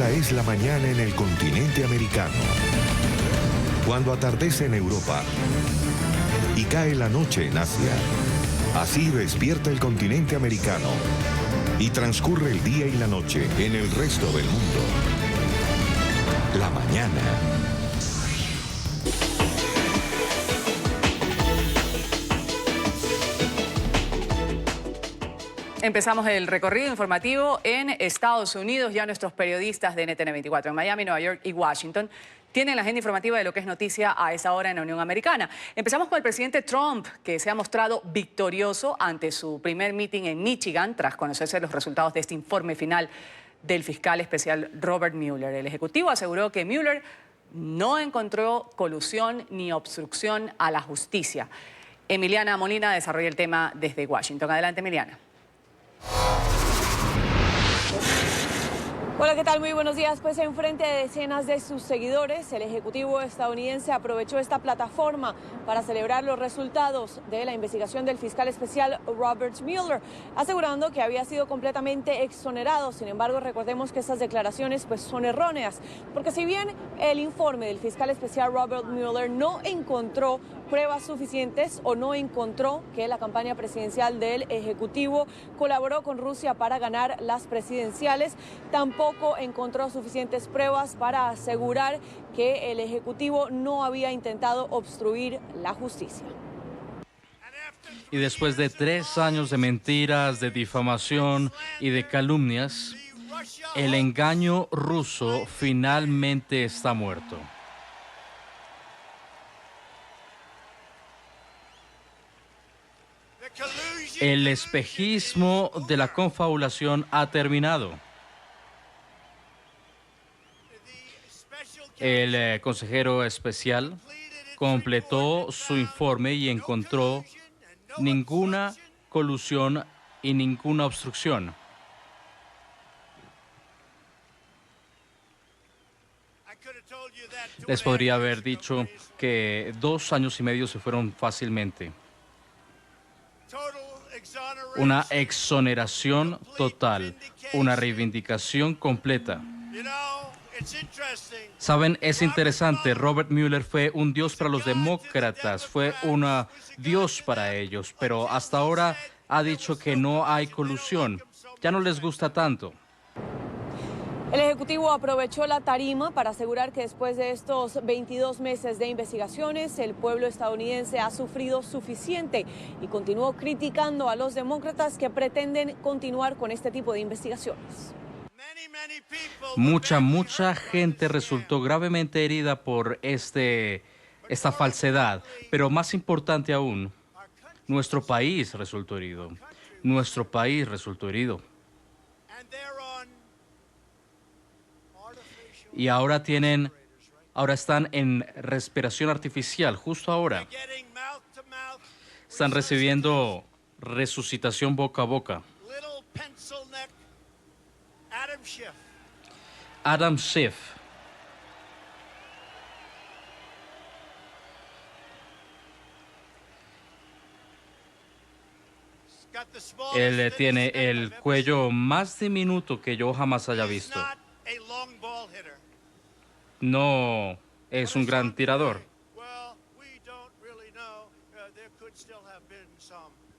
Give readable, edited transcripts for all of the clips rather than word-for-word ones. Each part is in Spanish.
Esta es la mañana en el continente americano. Cuando atardece en Europa y cae la noche en Asia. Así despierta el continente americano y transcurre el día y la noche en el resto del mundo. La mañana. Empezamos el recorrido informativo en Estados Unidos. Ya nuestros periodistas de NTN 24 en Miami, Nueva York y Washington tienen la agenda informativa de lo que es noticia a esa hora en la Unión Americana. Empezamos con el presidente Trump, que se ha mostrado victorioso ante su primer meeting en Michigan, tras conocerse los resultados de este informe final del fiscal especial Robert Mueller. El ejecutivo aseguró que Mueller no encontró colusión ni obstrucción a la justicia. Emiliana Molina desarrolla el tema desde Washington. Adelante, Emiliana. Hola, ¿qué tal? Muy buenos días. Pues en frente de decenas de sus seguidores, el ejecutivo estadounidense aprovechó esta plataforma para celebrar los resultados de la investigación del fiscal especial Robert Mueller, asegurando que había sido completamente exonerado. Sin embargo, recordemos que estas declaraciones pues son erróneas, porque si bien el informe del fiscal especial Robert Mueller no encontró pruebas suficientes o no encontró que la campaña presidencial del ejecutivo colaboró con Rusia para ganar las presidenciales, tampoco encontró suficientes pruebas para asegurar que el ejecutivo no había intentado obstruir la justicia. Y después de 3 años de mentiras, de difamación y de calumnias, el engaño ruso finalmente está muerto. El espejismo de la confabulación ha terminado. El consejero especial completó su informe y encontró ninguna colusión y ninguna obstrucción. Les podría haber dicho que 2 años y medio se fueron fácilmente. Una exoneración total, una reivindicación completa. Saben, es interesante, Robert Mueller fue un dios para los demócratas, fue un dios para ellos, pero hasta ahora ha dicho que no hay colusión. Ya no les gusta tanto. El Ejecutivo aprovechó la tarima para asegurar que después de estos 22 meses de investigaciones, el pueblo estadounidense ha sufrido suficiente y continuó criticando a los demócratas que pretenden continuar con este tipo de investigaciones. Mucha gente resultó gravemente herida por esta falsedad, pero más importante aún, nuestro país resultó herido. Nuestro país resultó herido. Y ahora están en respiración artificial, justo ahora. Están recibiendo resucitación boca a boca. Adam Schiff. Él tiene el cuello más diminuto que yo jamás haya visto. No es un gran tirador.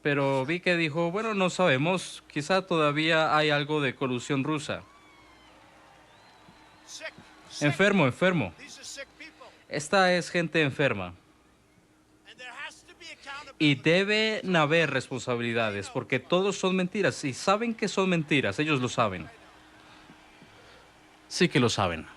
Pero vi que dijo, bueno, no sabemos, quizá todavía hay algo de colusión rusa. Enfermo. Esta es gente enferma. Y deben haber responsabilidades, porque todos son mentiras. Y saben que son mentiras, ellos lo saben. Sí que lo saben.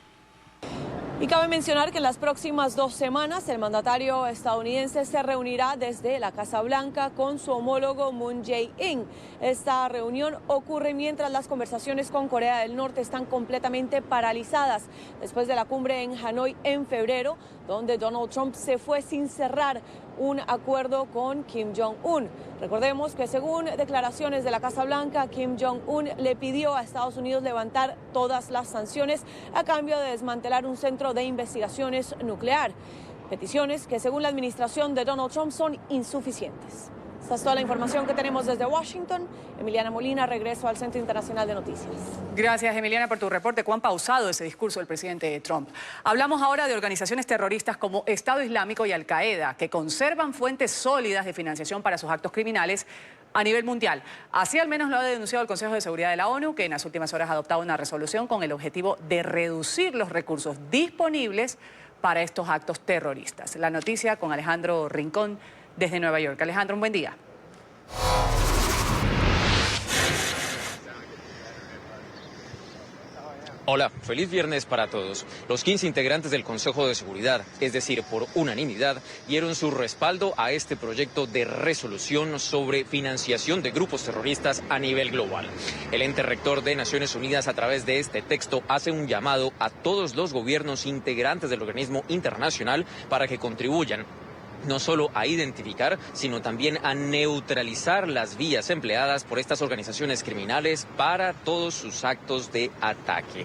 Y cabe mencionar que en las próximas 2 semanas el mandatario estadounidense se reunirá desde la Casa Blanca con su homólogo Moon Jae-in. Esta reunión ocurre mientras las conversaciones con Corea del Norte están completamente paralizadas después de la cumbre en Hanoi en febrero, donde Donald Trump se fue sin cerrar un acuerdo con Kim Jong-un. Recordemos que según declaraciones de la Casa Blanca, Kim Jong-un le pidió a Estados Unidos levantar todas las sanciones a cambio de desmantelar un centro de investigaciones nuclear. Peticiones que según la administración de Donald Trump son insuficientes. Esta es toda la información que tenemos desde Washington. Emiliana Molina, regreso al Centro Internacional de Noticias. Gracias, Emiliana, por tu reporte. Cuán pausado ese discurso del presidente Trump. Hablamos ahora de organizaciones terroristas como Estado Islámico y Al-Qaeda, que conservan fuentes sólidas de financiación para sus actos criminales a nivel mundial. Así al menos lo ha denunciado el Consejo de Seguridad de la ONU, que en las últimas horas ha adoptado una resolución con el objetivo de reducir los recursos disponibles para estos actos terroristas. La noticia con Alejandro Rincón desde Nueva York. Alejandro, un buen día. Hola, feliz viernes para todos. Los 15 integrantes del Consejo de Seguridad, es decir, por unanimidad, dieron su respaldo a este proyecto de resolución sobre financiación de grupos terroristas a nivel global. El ente rector de Naciones Unidas, a través de este texto, hace un llamado a todos los gobiernos integrantes del organismo internacional para que contribuyan no solo a identificar, sino también a neutralizar las vías empleadas por estas organizaciones criminales para todos sus actos de ataque.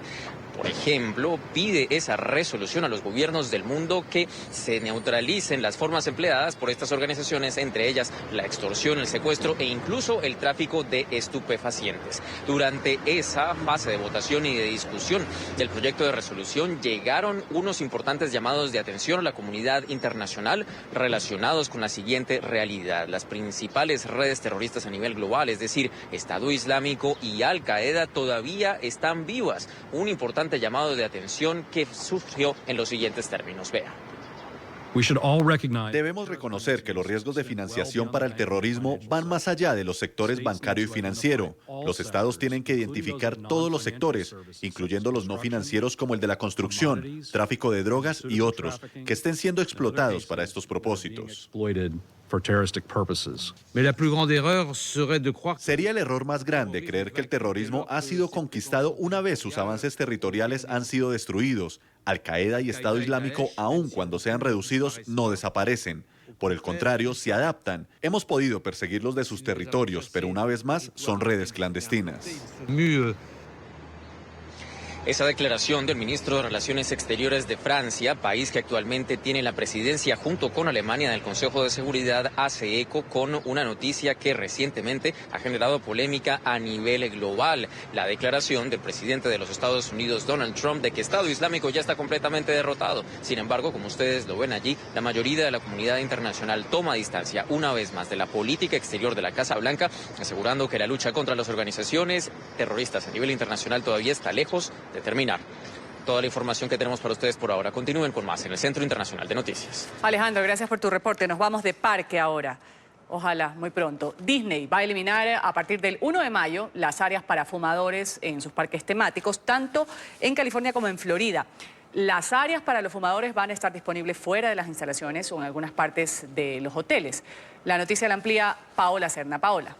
Por ejemplo, pide esa resolución a los gobiernos del mundo que se neutralicen las formas empleadas por estas organizaciones, entre ellas la extorsión, el secuestro e incluso el tráfico de estupefacientes. Durante esa fase de votación y de discusión del proyecto de resolución llegaron unos importantes llamados de atención a la comunidad internacional relacionados con la siguiente realidad. Las principales redes terroristas a nivel global, es decir, Estado Islámico y Al-Qaeda, todavía están vivas. Un importante llamado de atención que surgió en los siguientes términos. Vea. Debemos reconocer que los riesgos de financiación para el terrorismo van más allá de los sectores bancario y financiero. Los estados tienen que identificar todos los sectores, incluyendo los no financieros como el de la construcción, tráfico de drogas y otros, que estén siendo explotados para estos propósitos. Sería el error más grande creer que el terrorismo ha sido conquistado una vez sus avances territoriales han sido destruidos. Al-Qaeda y Estado Islámico, aun cuando sean reducidos, no desaparecen. Por el contrario, se adaptan. Hemos podido perseguirlos de sus territorios, pero una vez más son redes clandestinas. Esa declaración del ministro de Relaciones Exteriores de Francia, país que actualmente tiene la presidencia junto con Alemania del Consejo de Seguridad, hace eco con una noticia que recientemente ha generado polémica a nivel global. La declaración del presidente de los Estados Unidos, Donald Trump, de que Estado Islámico ya está completamente derrotado. Sin embargo, como ustedes lo ven allí, la mayoría de la comunidad internacional toma distancia una vez más de la política exterior de la Casa Blanca, asegurando que la lucha contra las organizaciones terroristas a nivel internacional todavía está lejos de terminar. Toda la información que tenemos para ustedes por ahora. Continúen con más en el Centro Internacional de Noticias. Alejandro, gracias por tu reporte. Nos vamos de parque ahora. Ojalá, muy pronto. Disney va a eliminar a partir del 1 de mayo las áreas para fumadores en sus parques temáticos, tanto en California como en Florida. Las áreas para los fumadores van a estar disponibles fuera de las instalaciones o en algunas partes de los hoteles. La noticia la amplía Paola Serna. Paola.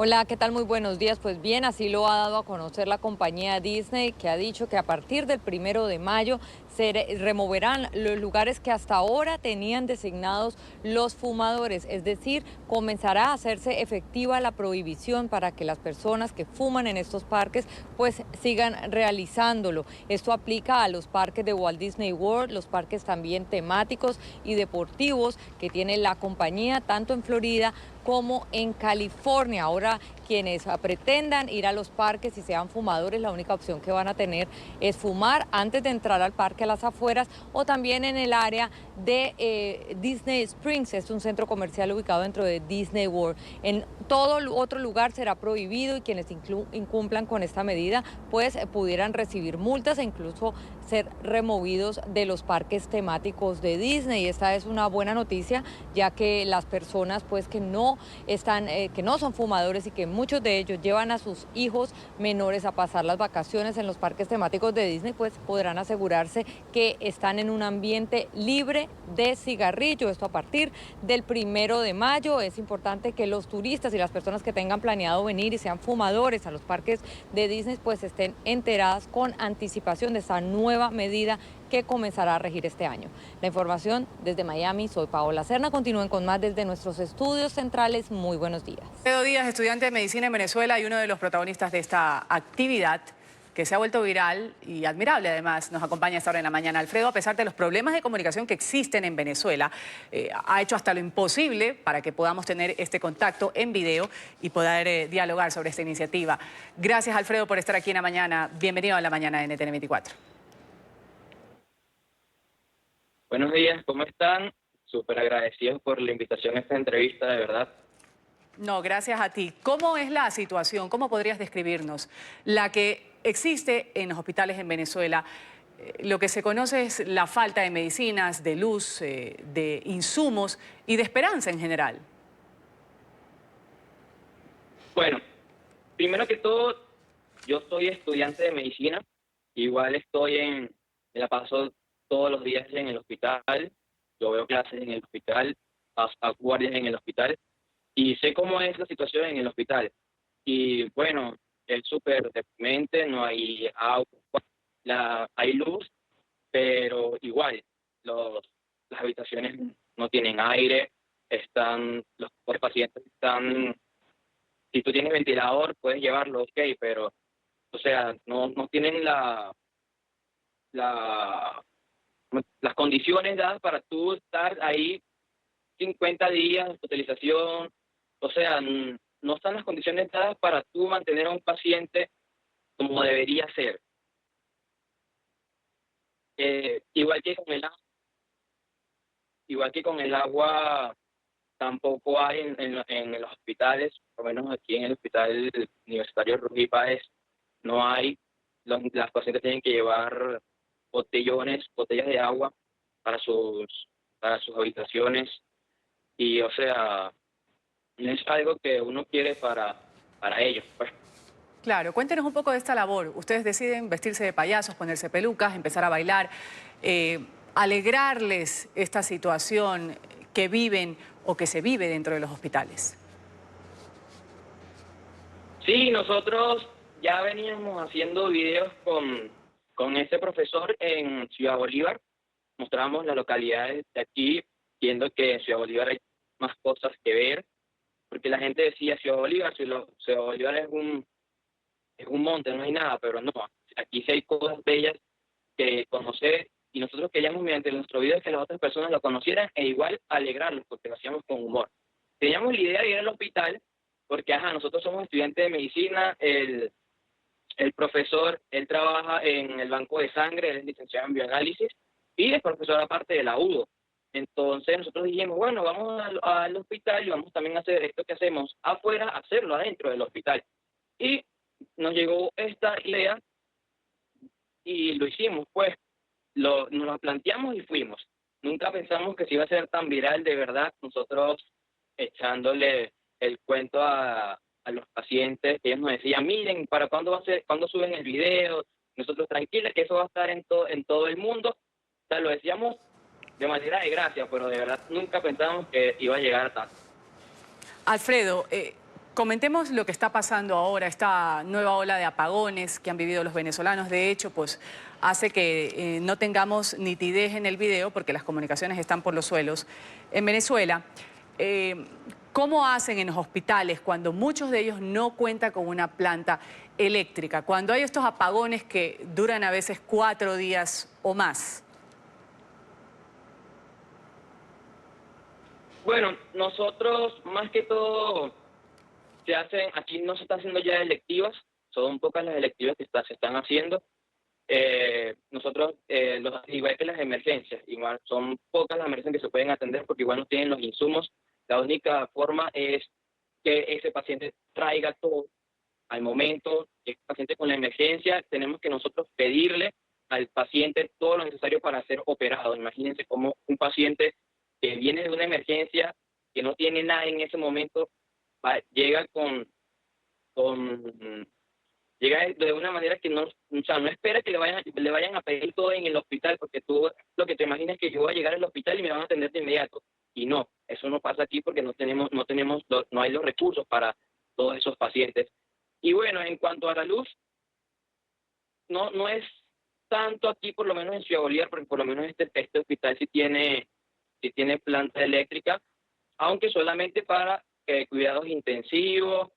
Hola, ¿qué tal? Muy buenos días. Pues bien, así lo ha dado a conocer la compañía Disney, que ha dicho que a partir del 1 de mayo se removerán los lugares que hasta ahora tenían designados los fumadores. Es decir, comenzará a hacerse efectiva la prohibición para que las personas que fuman en estos parques pues sigan realizándolo. Esto aplica a los parques de Walt Disney World, los parques también temáticos y deportivos que tiene la compañía, tanto en Florida como en California. Ahora, quienes pretendan ir a los parques y sean fumadores, la única opción que van a tener es fumar antes de entrar al parque a las afueras o también en el área de Disney Springs. Es un centro comercial ubicado dentro de Disney World. En todo otro lugar será prohibido y quienes incumplan con esta medida pues pudieran recibir multas e incluso ser removidos de los parques temáticos de Disney. Esta es una buena noticia, ya que las personas pues que no son fumadores y que muchos de ellos llevan a sus hijos menores a pasar las vacaciones en los parques temáticos de Disney, pues podrán asegurarse que están en un ambiente libre de cigarrillo. Esto a partir del 1 de mayo. Es importante que los turistas y las personas que tengan planeado venir y sean fumadores a los parques de Disney pues estén enteradas con anticipación de esta nueva medida que comenzará a regir este año. La información desde Miami, soy Paola Serna. Continúen con más desde nuestros estudios centrales. Muy buenos días. Pedro Díaz, estudiante de medicina en Venezuela y uno de los protagonistas de esta actividad que se ha vuelto viral y admirable además, nos acompaña a esta hora en la mañana. Alfredo, a pesar de los problemas de comunicación que existen en Venezuela, ha hecho hasta lo imposible para que podamos tener este contacto en video y poder dialogar sobre esta iniciativa. Gracias, Alfredo, por estar aquí en la mañana. Bienvenido a la mañana de NTN 24. Buenos días, ¿cómo están? Súper agradecidos por la invitación a esta entrevista, de verdad. No, gracias a ti. ¿Cómo es la situación? ¿Cómo podrías describirnos la que existe en los hospitales en Venezuela? Lo que se conoce es la falta de medicinas, de luz, de insumos y de esperanza en general. Bueno, primero que todo, yo soy estudiante de medicina. Igual me la paso todos los días en el hospital. Yo veo clases en el hospital, a guardias en el hospital. Y sé cómo es la situación en el hospital. Y bueno, es súper deprimente, no hay agua, hay luz, pero igual, las habitaciones no tienen aire, los pacientes están, si tú tienes ventilador, puedes llevarlo, ok, pero, o sea, no tienen las condiciones dadas para tú estar ahí 50 días de hospitalización. O sea, no están las condiciones dadas para tú mantener a un paciente como debería ser. Igual que con el agua, tampoco hay en los hospitales, por lo menos aquí en el Hospital Universitario Ruy Páez, no hay. Las pacientes tienen que llevar botellas de agua para sus habitaciones. Y, o sea, no es algo que uno quiere para ellos, pues. Claro, cuéntenos un poco de esta labor. Ustedes deciden vestirse de payasos, ponerse pelucas, empezar a bailar, alegrarles esta situación que viven o que se vive dentro de los hospitales. Sí, nosotros ya veníamos haciendo videos con este profesor en Ciudad Bolívar. Mostramos las localidades de aquí, viendo que en Ciudad Bolívar hay más cosas que ver, porque la gente decía Ciudad Bolívar es un monte, no hay nada, pero no, aquí sí hay cosas bellas que conocer, y nosotros queríamos mediante nuestro video que las otras personas lo conocieran e igual alegrarlos, porque lo hacíamos con humor. Teníamos la idea de ir al hospital, porque nosotros somos estudiantes de medicina, el profesor, él trabaja en el banco de sangre, él es licenciado en bioanálisis, y es profesor aparte de la UDO. Entonces nosotros dijimos, bueno, vamos al hospital y vamos también a hacer esto que hacemos afuera, hacerlo adentro del hospital. Y nos llegó esta idea y lo hicimos, pues, nos lo planteamos y fuimos. Nunca pensamos que se iba a ser tan viral, de verdad, nosotros echándole el cuento a los pacientes, que ellos nos decían, miren, ¿para cuándo suben el video? Nosotros, tranquilos, que eso va a estar en todo el mundo. O sea, lo decíamos de manera de gracia, pero de verdad nunca pensábamos que iba a llegar a tanto. Alfredo, comentemos lo que está pasando ahora, esta nueva ola de apagones que han vivido los venezolanos. De hecho, pues hace que no tengamos nitidez en el video porque las comunicaciones están por los suelos. En Venezuela, ¿cómo hacen en los hospitales cuando muchos de ellos no cuentan con una planta eléctrica? Cuando hay estos apagones que duran a veces 4 días o más. Bueno, nosotros más que todo aquí no se está haciendo ya electivas, son pocas las electivas que se están haciendo. Nosotros, igual que las emergencias, igual son pocas las emergencias que se pueden atender porque igual no tienen los insumos. La única forma es que ese paciente traiga todo al momento. El paciente con la emergencia, tenemos que nosotros pedirle al paciente todo lo necesario para ser operado. Imagínense cómo un paciente que viene de una emergencia, que no tiene nada en ese momento, llega llega de una manera que no espera que le vayan a pedir todo en el hospital, porque tú lo que te imaginas es que yo voy a llegar al hospital y me van a atender de inmediato. Y no, eso no pasa aquí porque no hay los recursos para todos esos pacientes. Y bueno, en cuanto a la luz, no es tanto aquí, por lo menos en Ciudad Bolívar, porque por lo menos este hospital sí tiene planta eléctrica, aunque solamente para cuidados intensivos,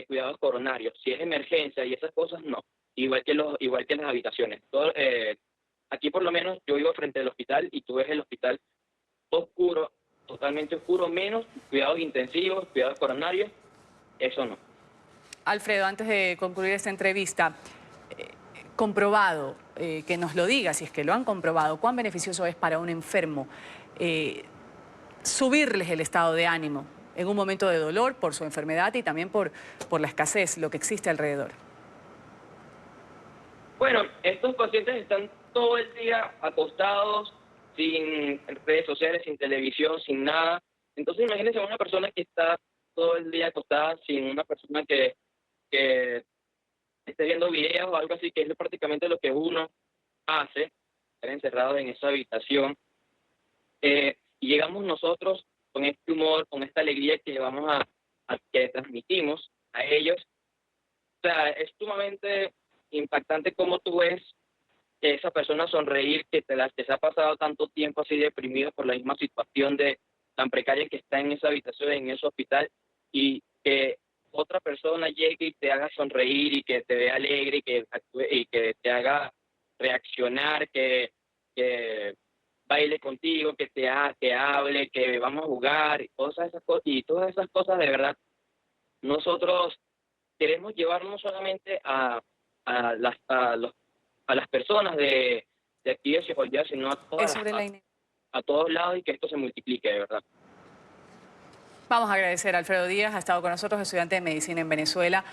cuidados coronarios. Si es emergencia y esas cosas, no. igual que las habitaciones. Aquí por lo menos yo vivo frente al hospital y tú ves el hospital oscuro, totalmente oscuro, menos cuidados intensivos, cuidados coronarios, eso no. Alfredo, antes de concluir esta entrevista, comprobado, que nos lo diga, si es que lo han comprobado, cuán beneficioso es para un enfermo subirles el estado de ánimo en un momento de dolor por su enfermedad y también por la escasez, lo que existe alrededor. Bueno, estos pacientes están todo el día acostados, sin redes sociales, sin televisión, sin nada. Entonces imagínense a una persona que está todo el día acostada, sin una persona que esté viendo videos o algo así, que es prácticamente lo que uno hace, estar encerrado en esa habitación. Y llegamos nosotros con este humor, con esta alegría que que transmitimos a ellos. O sea, es sumamente impactante cómo tú ves que esa persona sonreír, que se ha pasado tanto tiempo así deprimido por la misma situación tan precaria que está en esa habitación, en ese hospital, y que otra persona llegue y te haga sonreír y que te vea alegre y que te haga reaccionar, que baile contigo, que hable, que vamos a jugar, y todas esas cosas de verdad. Nosotros queremos llevar no solamente a las personas de aquí de Ciudad Bolívar, sino a todos lados, y que esto se multiplique de verdad. Vamos a agradecer a Alfredo Díaz, ha estado con nosotros, estudiante de medicina en Venezuela,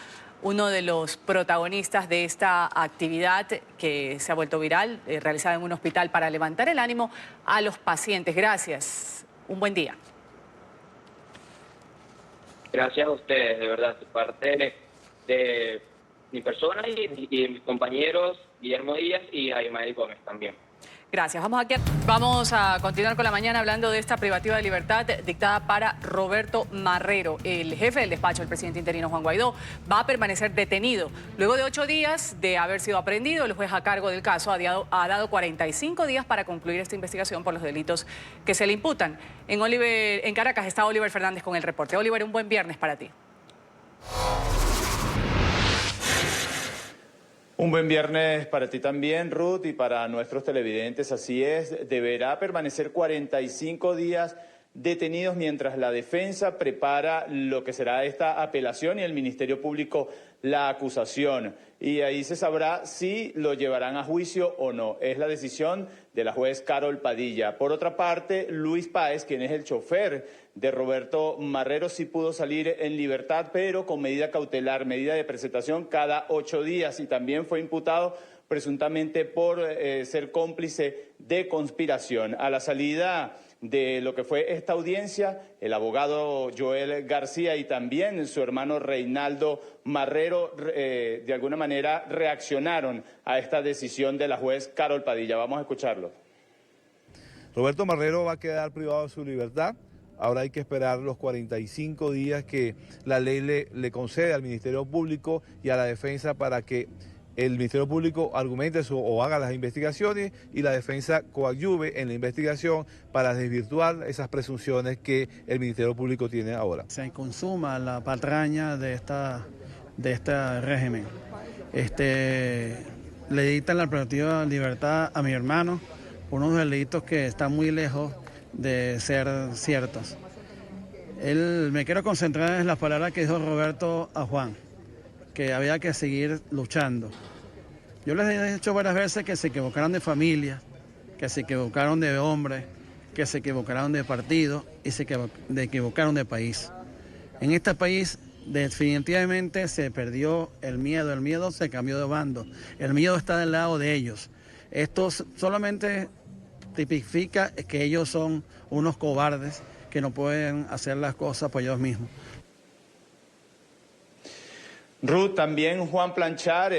uno de los protagonistas de esta actividad que se ha vuelto viral, realizada en un hospital para levantar el ánimo a los pacientes. Gracias, un buen día. Gracias a ustedes, de verdad, de parte de mi persona y de mis compañeros Guillermo Díaz y Aymael Gómez también. Gracias. Vamos a continuar con la mañana hablando de esta privativa de libertad dictada para Roberto Marrero. El jefe del despacho del presidente interino Juan Guaidó va a permanecer detenido. Luego de 8 días de haber sido aprehendido, el juez a cargo del caso ha dado 45 días para concluir esta investigación por los delitos que se le imputan. En Caracas está Oliver Fernández con el reporte. Oliver, un buen viernes para ti. Un buen viernes para ti también, Ruth, y para nuestros televidentes. Así es, deberá permanecer 45 días detenidos mientras la defensa prepara lo que será esta apelación y el Ministerio Público la acusación. Y ahí se sabrá si lo llevarán a juicio o no. Es la decisión de la juez Carol Padilla. Por otra parte, Luis Páez, quien es el chofer de Roberto Marrero, sí pudo salir en libertad, pero con medida cautelar, medida de presentación cada 8 días. Y también fue imputado presuntamente por ser cómplice de conspiración. A la salida de lo que fue esta audiencia, el abogado Joel García y también su hermano Reinaldo Marrero de alguna manera reaccionaron a esta decisión de la juez Carol Padilla. Vamos a escucharlo. Roberto Marrero va a quedar privado de su libertad. Ahora hay que esperar los 45 días que la ley le concede al Ministerio Público y a la defensa para que el Ministerio Público argumente o haga las investigaciones y la defensa coadyuve en la investigación para desvirtuar esas presunciones que el Ministerio Público tiene ahora. Se consuma la patraña de este régimen. Le dictan la privativa libertad a mi hermano, unos delitos que están muy lejos de ser ciertos. Me quiero concentrar en las palabras que dijo Roberto a Juan, que había que seguir luchando. Yo les he dicho varias veces que se equivocaron de familia, que se equivocaron de hombre, que se equivocaron de partido y se equivocaron de país. En este país definitivamente se perdió el miedo se cambió de bando, el miedo está del lado de ellos. Esto solamente tipifica que ellos son unos cobardes que no pueden hacer las cosas por ellos mismos. Ruth, también Juan Planchar,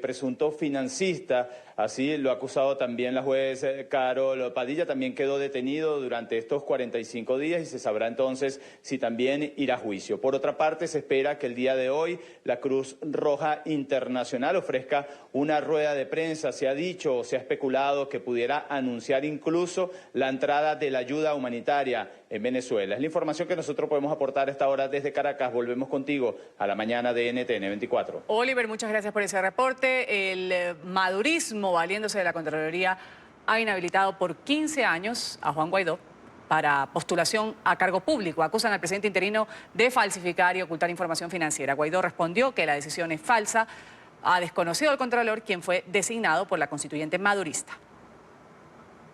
presunto financista, Así lo ha acusado también la juez Carol Padilla, también quedó detenido durante estos 45 días y se sabrá entonces si también irá a juicio. Por otra parte, se espera que el día de hoy la Cruz Roja Internacional ofrezca una rueda de prensa. Se ha dicho o se ha especulado que pudiera anunciar incluso la entrada de la ayuda humanitaria en Venezuela. Es la información que nosotros podemos aportar a esta hora desde Caracas. Volvemos contigo a la mañana de NTN 24. Oliver, muchas gracias por ese reporte. El madurismo, valiéndose de la Contraloría, ha inhabilitado por 15 años a Juan Guaidó para postulación a cargo público. Acusan al presidente interino de falsificar y ocultar información financiera. Guaidó respondió que la decisión es falsa. Ha desconocido al Contralor, quien fue designado por la constituyente madurista.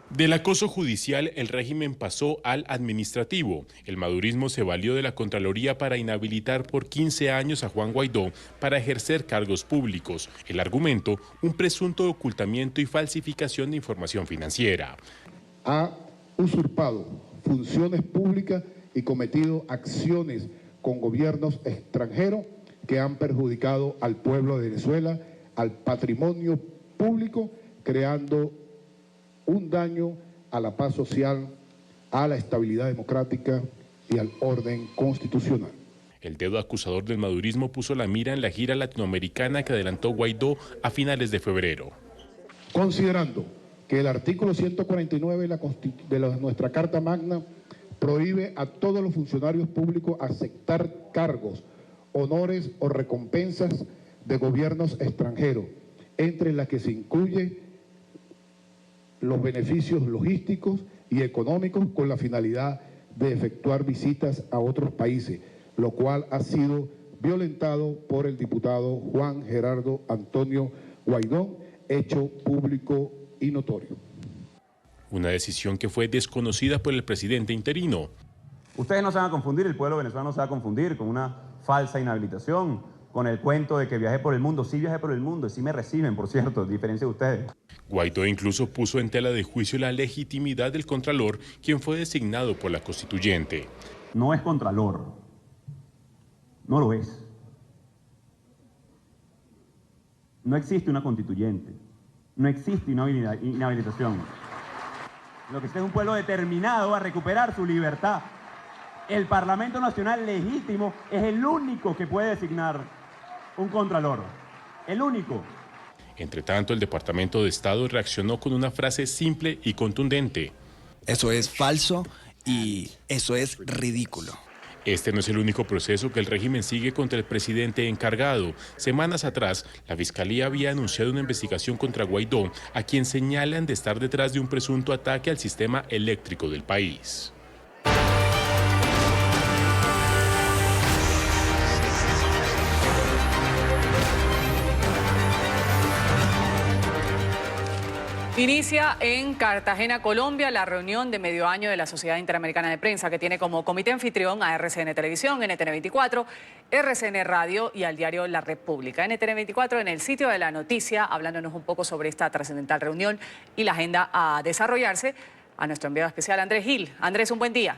Del acoso judicial, el régimen pasó al administrativo. El madurismo se valió de la Contraloría para inhabilitar por 15 años a Juan Guaidó para ejercer cargos públicos. El argumento, un presunto ocultamiento y falsificación de información financiera. Ha usurpado funciones públicas y cometido acciones con gobiernos extranjeros que han perjudicado al pueblo de Venezuela, al patrimonio público, creando un daño a la paz social, a la estabilidad democrática y al orden constitucional. El dedo acusador del madurismo puso la mira en la gira latinoamericana que adelantó Guaidó a finales de febrero. Considerando que el artículo 149 de nuestra Carta Magna prohíbe a todos los funcionarios públicos aceptar cargos, honores o recompensas de gobiernos extranjeros, entre las que se incluye los beneficios logísticos y económicos con la finalidad de efectuar visitas a otros países, lo cual ha sido violentado por el diputado Juan Gerardo Antonio Guaidó, hecho público y notorio. Una decisión que fue desconocida por el presidente interino. Ustedes no se van a confundir, el pueblo venezolano no se va a confundir con una falsa inhabilitación, con el cuento de que viajé por el mundo. Sí viajé por el mundo y sí me reciben, por cierto, a diferencia de ustedes. Guaidó incluso puso en tela de juicio la legitimidad del Contralor, quien fue designado por la constituyente. No es Contralor, no lo es. No existe una constituyente, no existe una inhabilitación. Lo que existe es un pueblo determinado a recuperar su libertad. El Parlamento Nacional legítimo es el único que puede designar un Contralor, el único. Entre tanto, el Departamento de Estado reaccionó con una frase simple y contundente. Eso es falso y eso es ridículo. Este no es el único proceso que el régimen sigue contra el presidente encargado. Semanas atrás, la Fiscalía había anunciado una investigación contra Guaidó, a quien señalan de estar detrás de un presunto ataque al sistema eléctrico del país. Inicia en Cartagena, Colombia, la reunión de medio año de la Sociedad Interamericana de Prensa, que tiene como comité anfitrión a RCN Televisión, NTN 24, RCN Radio y al diario La República. NTN 24 en el sitio de la noticia, hablándonos un poco sobre esta trascendental reunión y la agenda a desarrollarse, a nuestro enviado especial Andrés Gil. Andrés, un buen día.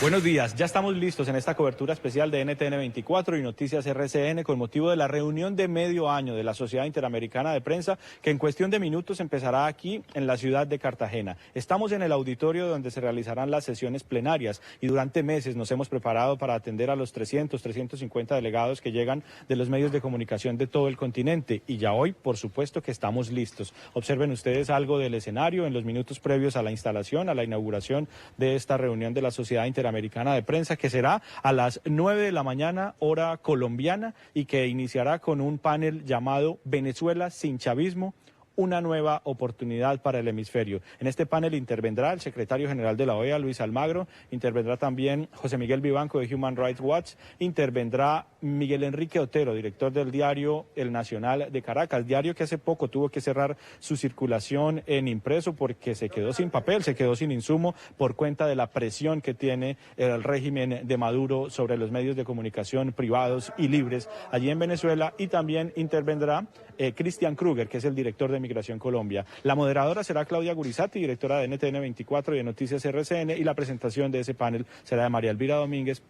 Buenos días, ya estamos listos en esta cobertura especial de NTN 24 y Noticias RCN con motivo de la reunión de medio año de la Sociedad Interamericana de Prensa, que en cuestión de minutos empezará aquí en la ciudad de Cartagena. Estamos en el auditorio donde se realizarán las sesiones plenarias y durante meses nos hemos preparado para atender a los 350 delegados que llegan de los medios de comunicación de todo el continente y ya hoy, por supuesto, que estamos listos. Observen ustedes algo del escenario en los minutos previos a la instalación, a la inauguración de esta reunión de la Sociedad Interamericana de Prensa, que será a las 9 de la mañana, hora colombiana, y que iniciará con un panel llamado Venezuela sin chavismo, una nueva oportunidad para el hemisferio. En este panel intervendrá el secretario general de la OEA, Luis Almagro, intervendrá también José Miguel Vivanco de Human Rights Watch, intervendrá Miguel Enrique Otero, director del diario El Nacional de Caracas, diario que hace poco tuvo que cerrar su circulación en impreso porque se quedó sin papel, se quedó sin insumo por cuenta de la presión que tiene el régimen de Maduro sobre los medios de comunicación privados y libres allí en Venezuela, y también intervendrá Cristian Kruger, que es el director de Migración Colombia. La moderadora será Claudia Gurizati, directora de NTN 24 y de Noticias RCN, y la presentación de ese panel será de María Elvira Domínguez,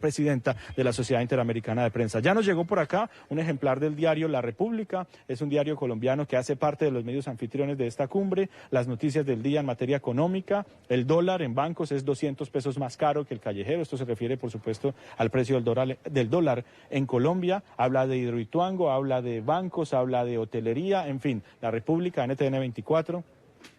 presidenta de la Sociedad Interamericana Interamericana de Prensa. Ya nos llegó por acá un ejemplar del diario La República, es un diario colombiano que hace parte de los medios anfitriones de esta cumbre, las noticias del día en materia económica, el dólar en bancos es 200 pesos más caro que el callejero, esto se refiere por supuesto al precio del dólar en Colombia, habla de Hidroituango, habla de bancos, habla de hotelería, en fin, La República, NTN 24.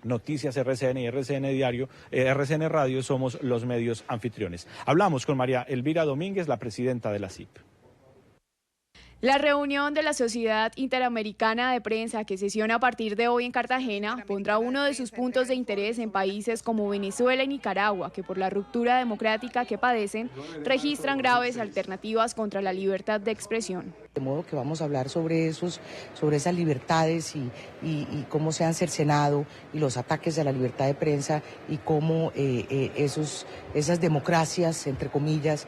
Noticias RCN y RCN Radio somos los medios anfitriones. Hablamos con María Elvira Domínguez, la presidenta de la CIP. La reunión de la Sociedad Interamericana de Prensa, que sesiona a partir de hoy en Cartagena, pondrá uno de sus puntos de interés en países como Venezuela y Nicaragua, que por la ruptura democrática que padecen, registran graves alternativas contra la libertad de expresión. De modo que vamos a hablar sobre esas libertades y cómo se han cercenado y los ataques a la libertad de prensa y cómo esas democracias, entre comillas,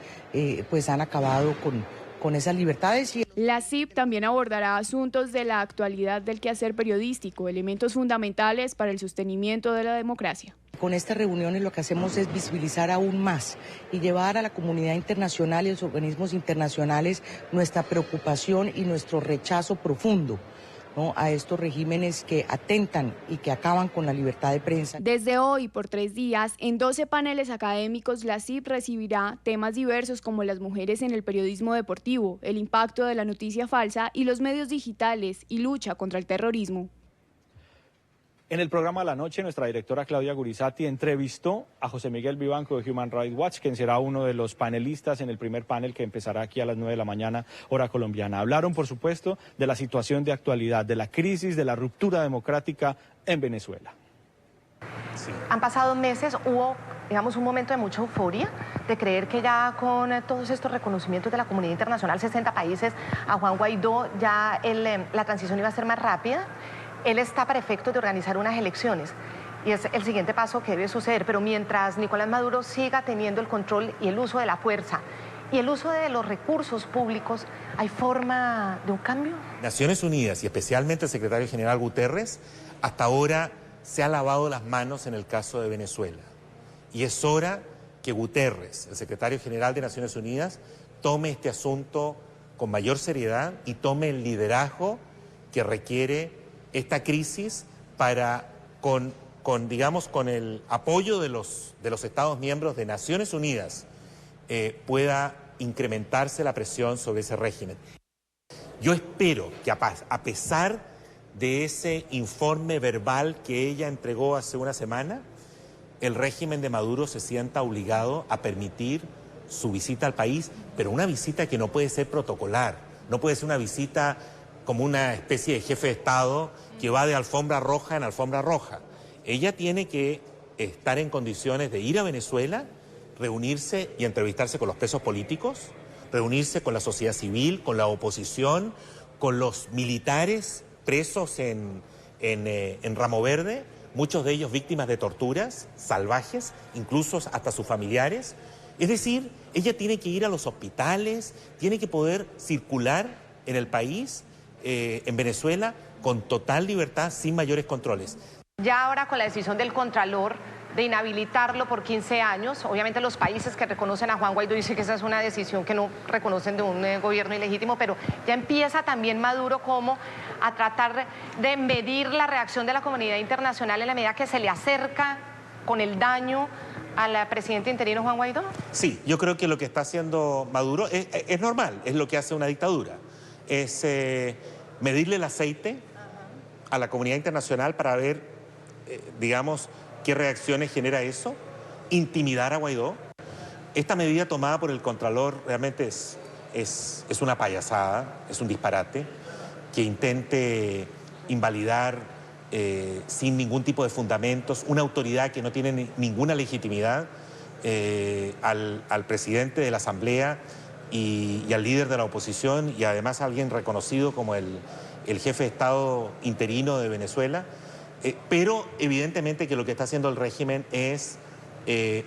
pues han acabado con esas libertades. La CIP también abordará asuntos de la actualidad del quehacer periodístico, elementos fundamentales para el sostenimiento de la democracia. Con estas reuniones lo que hacemos es visibilizar aún más y llevar a la comunidad internacional y a los organismos internacionales nuestra preocupación y nuestro rechazo profundo, ¿no?, a estos regímenes que atentan y que acaban con la libertad de prensa. Desde hoy, por 3 días, en 12 paneles académicos, la CIP recibirá temas diversos como las mujeres en el periodismo deportivo, el impacto de la noticia falsa y los medios digitales y lucha contra el terrorismo. En el programa de la noche, nuestra directora Claudia Gurizati entrevistó a José Miguel Vivanco de Human Rights Watch, quien será uno de los panelistas en el primer panel que empezará aquí a las 9 de la mañana, hora colombiana. Hablaron, por supuesto, de la situación de actualidad, de la crisis, de la ruptura democrática en Venezuela. Sí. Han pasado meses, hubo, digamos, un momento de mucha euforia, de creer que ya con todos estos reconocimientos de la comunidad internacional, 60 países, a Juan Guaidó, ya la transición iba a ser más rápida. Él está para efectos de organizar unas elecciones y es el siguiente paso que debe suceder, pero mientras Nicolás Maduro siga teniendo el control y el uso de la fuerza y el uso de los recursos públicos, ¿hay forma de un cambio? Naciones Unidas y especialmente el secretario general Guterres hasta ahora se ha lavado las manos en el caso de Venezuela y es hora que Guterres, el secretario general de Naciones Unidas, tome este asunto con mayor seriedad y tome el liderazgo que requiere esta crisis para, con el apoyo de los Estados miembros de Naciones Unidas, pueda incrementarse la presión sobre ese régimen. Yo espero que a pesar de ese informe verbal que ella entregó hace una semana, el régimen de Maduro se sienta obligado a permitir su visita al país, pero una visita que no puede ser protocolar, no puede ser una visita como una especie de jefe de Estado que va de alfombra roja en alfombra roja. Ella tiene que estar en condiciones de ir a Venezuela, reunirse y entrevistarse con los presos políticos, reunirse con la sociedad civil, con la oposición, con los militares presos en Ramo Verde, muchos de ellos víctimas de torturas salvajes, incluso hasta sus familiares. Es decir, ella tiene que ir a los hospitales, tiene que poder circular en el país, en Venezuela, con total libertad, sin mayores controles. Ya ahora con la decisión del Contralor de inhabilitarlo por 15 años, obviamente los países que reconocen a Juan Guaidó dicen que esa es una decisión que no reconocen de un gobierno ilegítimo, pero ya empieza también Maduro como a tratar de medir la reacción de la comunidad internacional en la medida que se le acerca con el daño al presidente interino Juan Guaidó. Sí, yo creo que lo que está haciendo Maduro es normal, es lo que hace una dictadura, es medirle el aceite a la comunidad internacional para ver, digamos, qué reacciones genera eso, intimidar a Guaidó. Esta medida tomada por el Contralor realmente es una payasada, es un disparate, que intente invalidar sin ningún tipo de fundamentos una autoridad que no tiene ninguna legitimidad al presidente de la Asamblea y al líder de la oposición y además a alguien reconocido como el jefe de Estado interino de Venezuela. Pero evidentemente que lo que está haciendo el régimen es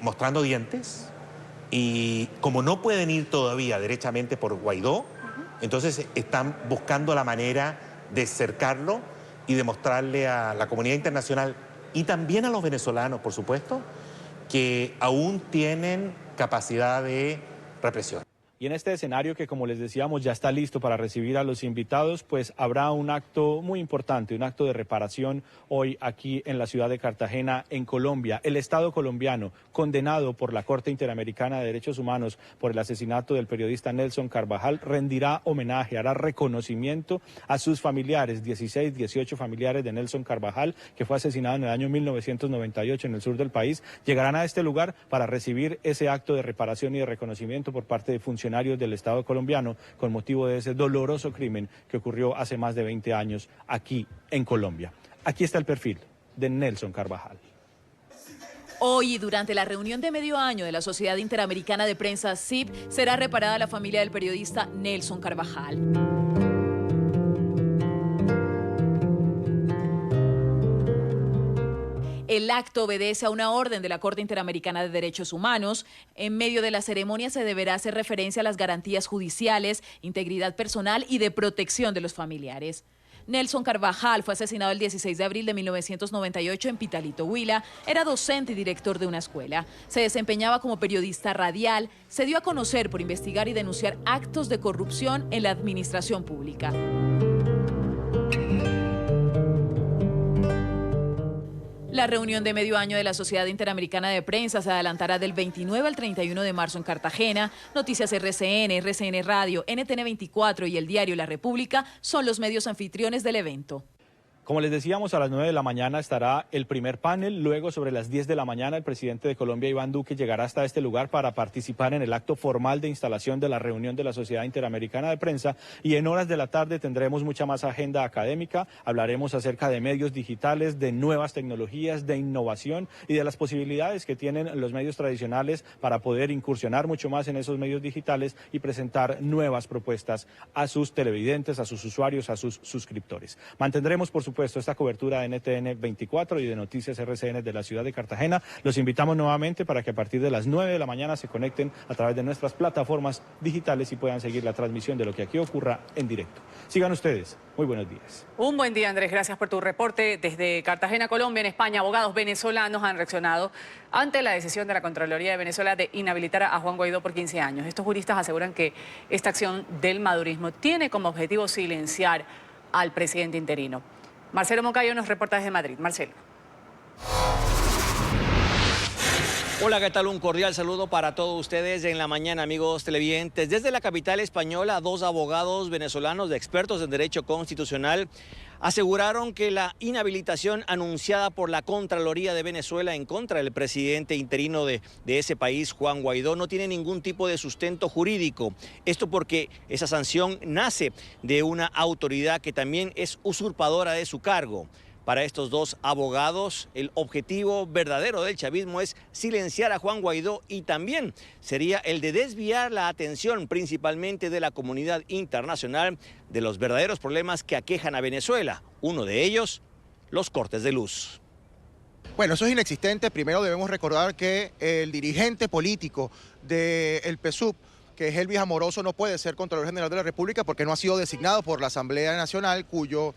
mostrando dientes y como no pueden ir todavía derechamente por Guaidó, entonces están buscando la manera de cercarlo y de mostrarle a la comunidad internacional y también a los venezolanos, por supuesto, que aún tienen capacidad de represión. Y en este escenario que, como les decíamos, ya está listo para recibir a los invitados, pues habrá un acto muy importante, un acto de reparación hoy aquí en la ciudad de Cartagena, en Colombia. El Estado colombiano, condenado por la Corte Interamericana de Derechos Humanos por el asesinato del periodista Nelson Carvajal, rendirá homenaje, hará reconocimiento a sus familiares, 16, 18 familiares de Nelson Carvajal, que fue asesinado en el año 1998 en el sur del país. Llegarán a este lugar para recibir ese acto de reparación y de reconocimiento por parte de funcionarios del Estado colombiano con motivo de ese doloroso crimen que ocurrió hace más de 20 años aquí en Colombia. Aquí está el perfil de Nelson Carvajal. Hoy, durante la reunión de medio año de la Sociedad Interamericana de Prensa, SIP, será reparada la familia del periodista Nelson Carvajal. El acto obedece a una orden de la Corte Interamericana de Derechos Humanos. En medio de la ceremonia se deberá hacer referencia a las garantías judiciales, integridad personal y de protección de los familiares. Nelson Carvajal fue asesinado el 16 de abril de 1998 en Pitalito, Huila. Era docente y director de una escuela. Se desempeñaba como periodista radial. Se dio a conocer por investigar y denunciar actos de corrupción en la administración pública. La reunión de medio año de la Sociedad Interamericana de Prensa se adelantará del 29 al 31 de marzo en Cartagena. Noticias RCN, RCN Radio, NTN 24 y el diario La República son los medios anfitriones del evento. Como les decíamos, a las 9 de la mañana estará el primer panel. Luego, sobre las 10 de la mañana, el presidente de Colombia, Iván Duque, llegará hasta este lugar para participar en el acto formal de instalación de la reunión de la Sociedad Interamericana de Prensa. Y en horas de la tarde tendremos mucha más agenda académica. Hablaremos acerca de medios digitales, de nuevas tecnologías, de innovación y de las posibilidades que tienen los medios tradicionales para poder incursionar mucho más en esos medios digitales y presentar nuevas propuestas a sus televidentes, a sus usuarios, a sus suscriptores. Mantendremos, por supuesto, esta cobertura de NTN 24 y de Noticias RCN de la ciudad de Cartagena. Los invitamos nuevamente para que a partir de las 9 de la mañana se conecten a través de nuestras plataformas digitales y puedan seguir la transmisión de lo que aquí ocurra en directo. Sigan ustedes. Muy buenos días. Un buen día, Andrés. Gracias por tu reporte. Desde Cartagena, Colombia, en España, abogados venezolanos han reaccionado ante la decisión de la Contraloría de Venezuela de inhabilitar a Juan Guaidó por 15 años. Estos juristas aseguran que esta acción del madurismo tiene como objetivo silenciar al presidente interino. Marcelo Moncayo nos reporta desde Madrid. Marcelo. Hola, ¿qué tal? Un cordial saludo para todos ustedes en la mañana, amigos televidentes. Desde la capital española, dos abogados venezolanos de expertos en derecho constitucional aseguraron que la inhabilitación anunciada por la Contraloría de Venezuela en contra del presidente interino de ese país, Juan Guaidó, no tiene ningún tipo de sustento jurídico. Esto porque esa sanción nace de una autoridad que también es usurpadora de su cargo. Para estos dos abogados, el objetivo verdadero del chavismo es silenciar a Juan Guaidó y también sería el de desviar la atención principalmente de la comunidad internacional de los verdaderos problemas que aquejan a Venezuela. Uno de ellos, los cortes de luz. Bueno, eso es inexistente. Primero debemos recordar que el dirigente político del PSUV, que es Elvis Amoroso, no puede ser Contralor General de la República porque no ha sido designado por la Asamblea Nacional, cuyo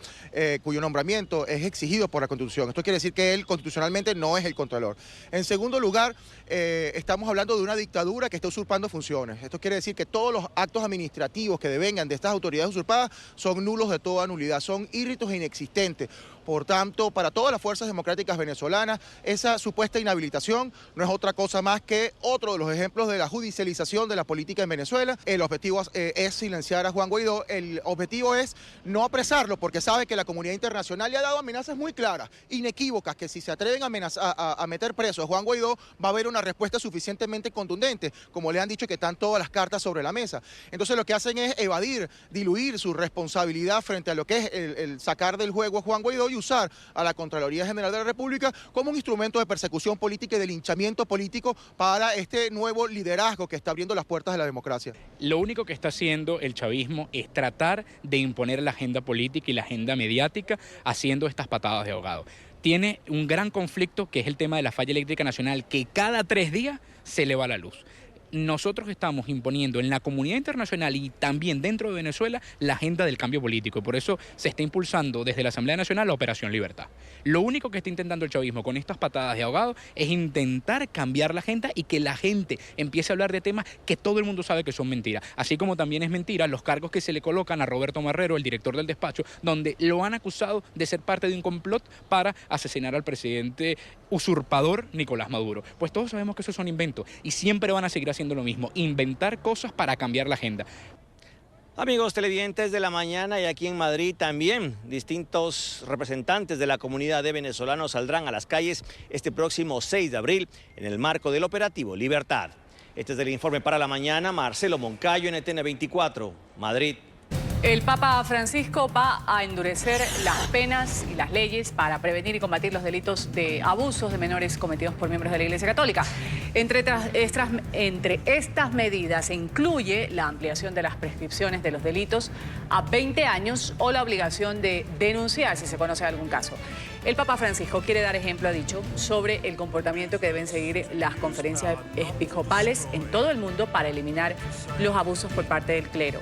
nombramiento es exigido por la Constitución. Esto quiere decir que él constitucionalmente no es el Contralor. En segundo lugar, estamos hablando de una dictadura que está usurpando funciones. Esto quiere decir que todos los actos administrativos que devengan de estas autoridades usurpadas son nulos de toda nulidad, son írritos e inexistentes. Por tanto, para todas las fuerzas democráticas venezolanas, esa supuesta inhabilitación no es otra cosa más que otro de los ejemplos de la judicialización de la política en Venezuela. El objetivo es silenciar a Juan Guaidó, el objetivo es no apresarlo porque sabe que la comunidad internacional le ha dado amenazas muy claras, inequívocas, que si se atreven a meter preso a Juan Guaidó va a haber una respuesta suficientemente contundente, como le han dicho que están todas las cartas sobre la mesa. Entonces lo que hacen es evadir, diluir su responsabilidad frente a lo que es el sacar del juego a Juan Guaidó y usar a la Contraloría General de la República como un instrumento de persecución política y de linchamiento político para este nuevo liderazgo que está abriendo las puertas de la democracia. Lo único que está haciendo el chavismo es tratar de imponer la agenda política y la agenda mediática haciendo estas patadas de ahogado. Tiene un gran conflicto que es el tema de la falla eléctrica nacional, que cada 3 días se le va la luz. nosotros estamos imponiendo en la comunidad internacional y también dentro de Venezuela la agenda del cambio político. Y por eso se está impulsando desde la Asamblea Nacional la Operación Libertad. Lo único que está intentando el chavismo con estas patadas de ahogado es intentar cambiar la agenda y que la gente empiece a hablar de temas que todo el mundo sabe que son mentiras. Así como también es mentira los cargos que se le colocan a Roberto Marrero, el director del despacho, donde lo han acusado de ser parte de un complot para asesinar al presidente usurpador Nicolás Maduro. Pues todos sabemos que esos son inventos y siempre van a seguir haciendo lo mismo, inventar cosas para cambiar la agenda. Amigos televidentes de la mañana, y aquí en Madrid también distintos representantes de la comunidad de venezolanos saldrán a las calles este próximo 6 de abril en el marco del operativo Libertad. Este es el informe para la mañana, Marcelo Moncayo, NTN 24, Madrid. El Papa Francisco va a endurecer las penas y las leyes para prevenir y combatir los delitos de abusos de menores cometidos por miembros de la Iglesia Católica. Entre estas medidas se incluye la ampliación de las prescripciones de los delitos a 20 años o la obligación de denunciar si se conoce algún caso. El Papa Francisco quiere dar ejemplo, ha dicho, sobre el comportamiento que deben seguir las conferencias episcopales en todo el mundo para eliminar los abusos por parte del clero.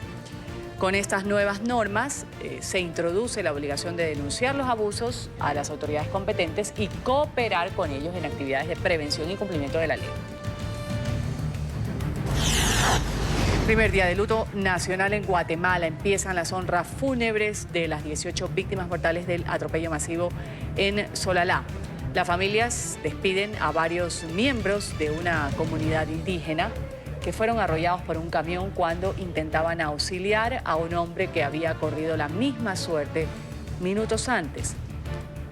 Con estas nuevas normas se introduce la obligación de denunciar los abusos a las autoridades competentes y cooperar con ellos en actividades de prevención y cumplimiento de la ley. Primer día de luto nacional en Guatemala. Empiezan las honras fúnebres de las 18 víctimas mortales del atropello masivo en Solalá. Las familias despiden a varios miembros de una comunidad indígena que fueron arrollados por un camión cuando intentaban auxiliar a un hombre que había corrido la misma suerte minutos antes.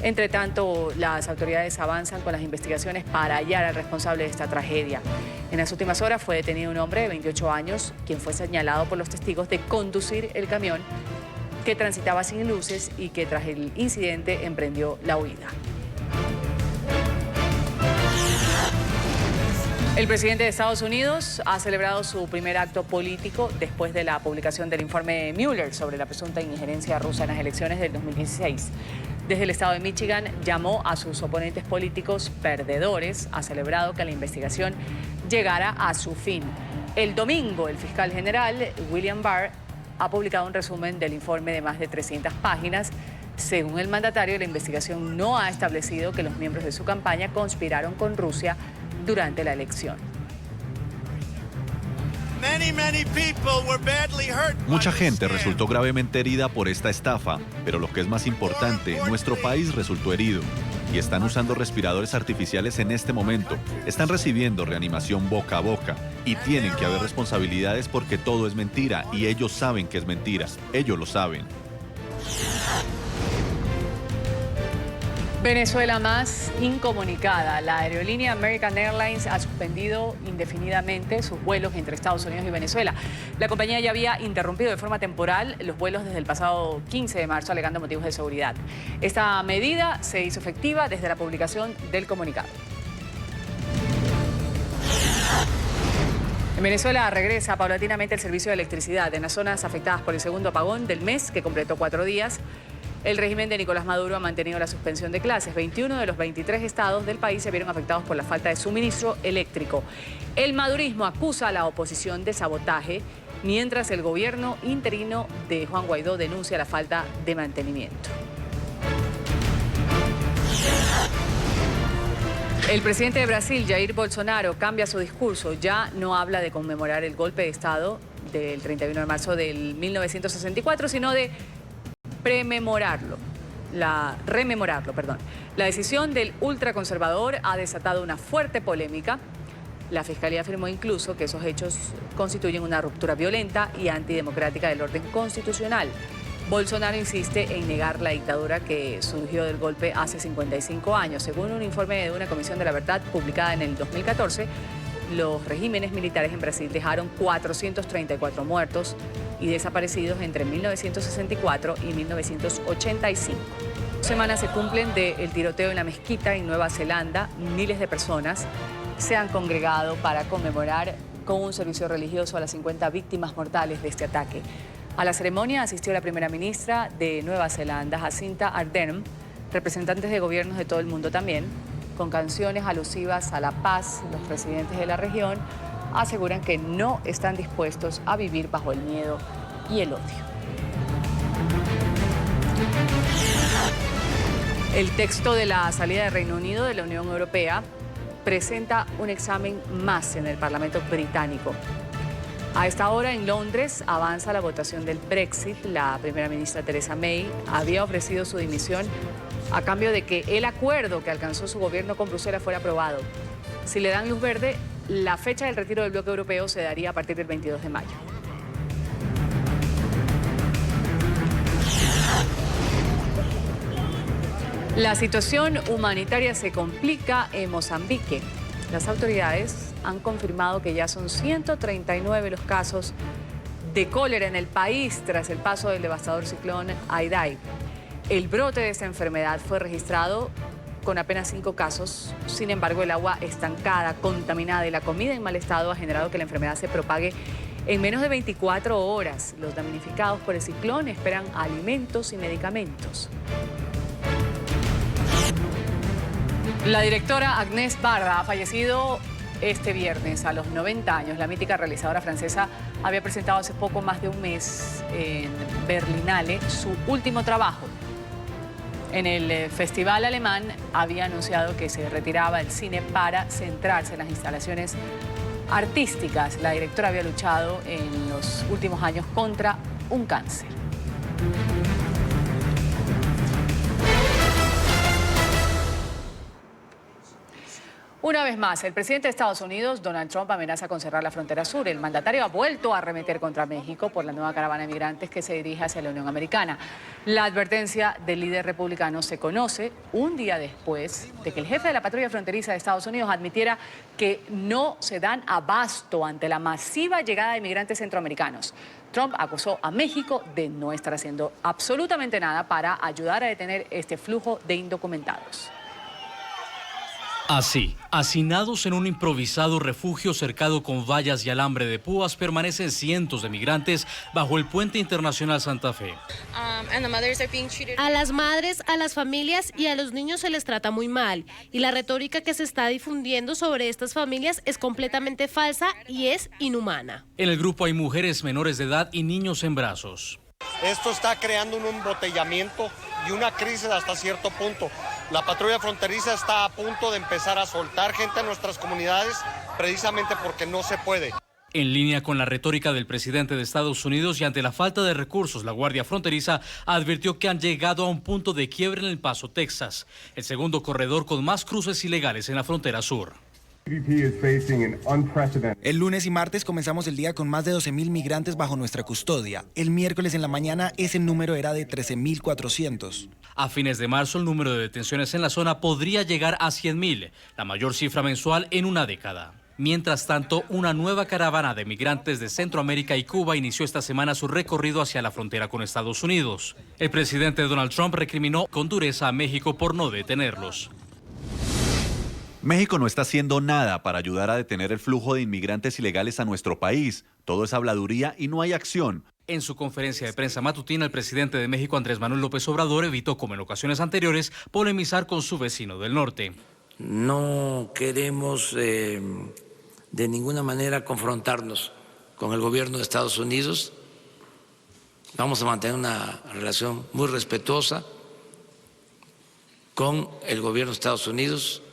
Entre tanto, las autoridades avanzan con las investigaciones para hallar al responsable de esta tragedia. En las últimas horas fue detenido un hombre de 28 años, quien fue señalado por los testigos de conducir el camión que transitaba sin luces y que tras el incidente emprendió la huida. El presidente de Estados Unidos ha celebrado su primer acto político después de la publicación del informe Mueller sobre la presunta injerencia rusa en las elecciones del 2016. Desde el estado de Michigan llamó a sus oponentes políticos perdedores, ha celebrado que la investigación llegara a su fin. El domingo, el fiscal general William Barr ha publicado un resumen del informe de más de 300 páginas. Según el mandatario, la investigación no ha establecido que los miembros de su campaña conspiraron con Rusia durante la elección. Mucha gente resultó gravemente herida por esta estafa, pero lo que es más importante, nuestro país resultó herido y están usando respiradores artificiales en este momento. Están recibiendo reanimación boca a boca y tienen que haber responsabilidades porque todo es mentira y ellos saben que es mentira. Ellos lo saben. Venezuela más incomunicada. La aerolínea American Airlines ha suspendido indefinidamente sus vuelos entre Estados Unidos y Venezuela. La compañía ya había interrumpido de forma temporal los vuelos desde el pasado 15 de marzo alegando motivos de seguridad. Esta medida se hizo efectiva desde la publicación del comunicado. En Venezuela regresa paulatinamente el servicio de electricidad en las zonas afectadas por el segundo apagón del mes, que completó 4 días. El régimen de Nicolás Maduro ha mantenido la suspensión de clases. 21 de los 23 estados del país se vieron afectados por la falta de suministro eléctrico. El madurismo acusa a la oposición de sabotaje, mientras el gobierno interino de Juan Guaidó denuncia la falta de mantenimiento. El presidente de Brasil, Jair Bolsonaro, cambia su discurso. Ya no habla de conmemorar el golpe de Estado del 31 de marzo del 1964, sino de rememorarlo. La decisión del ultraconservador ha desatado una fuerte polémica. La Fiscalía afirmó incluso que esos hechos constituyen una ruptura violenta y antidemocrática del orden constitucional. Bolsonaro insiste en negar la dictadura que surgió del golpe hace 55 años. Según un informe de una Comisión de la Verdad publicada en el 2014, los regímenes militares en Brasil dejaron 434 muertos y desaparecidos entre 1964 y 1985. 2 semanas se cumplen del tiroteo en la mezquita en Nueva Zelanda. Miles de personas se han congregado para conmemorar con un servicio religioso a las 50 víctimas mortales de este ataque. A la ceremonia asistió la primera ministra de Nueva Zelanda, Jacinta Ardern, representantes de gobiernos de todo el mundo también, con canciones alusivas a la paz. Los residentes de la región aseguran que no están dispuestos a vivir bajo el miedo y el odio. El texto de la salida de Reino Unido de la Unión Europea presenta un examen más en el Parlamento británico. A esta hora en Londres avanza la votación del Brexit. La primera ministra Theresa May había ofrecido su dimisión a cambio de que el acuerdo que alcanzó su gobierno con Bruselas fuera aprobado. Si le dan luz verde, la fecha del retiro del bloque europeo se daría a partir del 22 de mayo. La situación humanitaria se complica en Mozambique. Las autoridades han confirmado que ya son 139 los casos de cólera en el país tras el paso del devastador ciclón Idai. El brote de esta enfermedad fue registrado con apenas 5 casos. Sin embargo, el agua estancada, contaminada y la comida en mal estado ha generado que la enfermedad se propague en menos de 24 horas. Los damnificados por el ciclón esperan alimentos y medicamentos. La directora Agnès Varda ha fallecido este viernes a los 90 años. La mítica realizadora francesa había presentado hace poco más de un mes en Berlinale su último trabajo. En el festival alemán había anunciado que se retiraba del cine para centrarse en las instalaciones artísticas. La directora había luchado en los últimos años contra un cáncer. Una vez más, el presidente de Estados Unidos, Donald Trump, amenaza con cerrar la frontera sur. El mandatario ha vuelto a arremeter contra México por la nueva caravana de migrantes que se dirige hacia la Unión Americana. La advertencia del líder republicano se conoce un día después de que el jefe de la patrulla fronteriza de Estados Unidos admitiera que no se dan abasto ante la masiva llegada de migrantes centroamericanos. Trump acusó a México de no estar haciendo absolutamente nada para ayudar a detener este flujo de indocumentados. Así, hacinados en un improvisado refugio cercado con vallas y alambre de púas, permanecen cientos de migrantes bajo el puente internacional Santa Fe. A las madres, a las familias y a los niños se les trata muy mal. Y la retórica que se está difundiendo sobre estas familias es completamente falsa y es inhumana. En el grupo hay mujeres menores de edad y niños en brazos. Esto está creando un embotellamiento y una crisis hasta cierto punto. La patrulla fronteriza está a punto de empezar a soltar gente a nuestras comunidades precisamente porque no se puede. En línea con la retórica del presidente de Estados Unidos y ante la falta de recursos, la Guardia Fronteriza advirtió que han llegado a un punto de quiebre en El Paso, Texas, el segundo corredor con más cruces ilegales en la frontera sur. El lunes y martes comenzamos el día con más de 12.000 migrantes bajo nuestra custodia. El miércoles en la mañana ese número era de 13.400. A fines de marzo el número de detenciones en la zona podría llegar a 100.000, la mayor cifra mensual en una década. Mientras tanto, una nueva caravana de migrantes de Centroamérica y Cuba inició esta semana su recorrido hacia la frontera con Estados Unidos. El presidente Donald Trump recriminó con dureza a México por no detenerlos. México no está haciendo nada para ayudar a detener el flujo de inmigrantes ilegales a nuestro país. Todo es habladuría y no hay acción. En su conferencia de prensa matutina, el presidente de México, Andrés Manuel López Obrador, evitó, como en ocasiones anteriores, polemizar con su vecino del norte. No queremos de ninguna manera confrontarnos con el gobierno de Estados Unidos. Vamos a mantener una relación muy respetuosa con el gobierno de Estados Unidos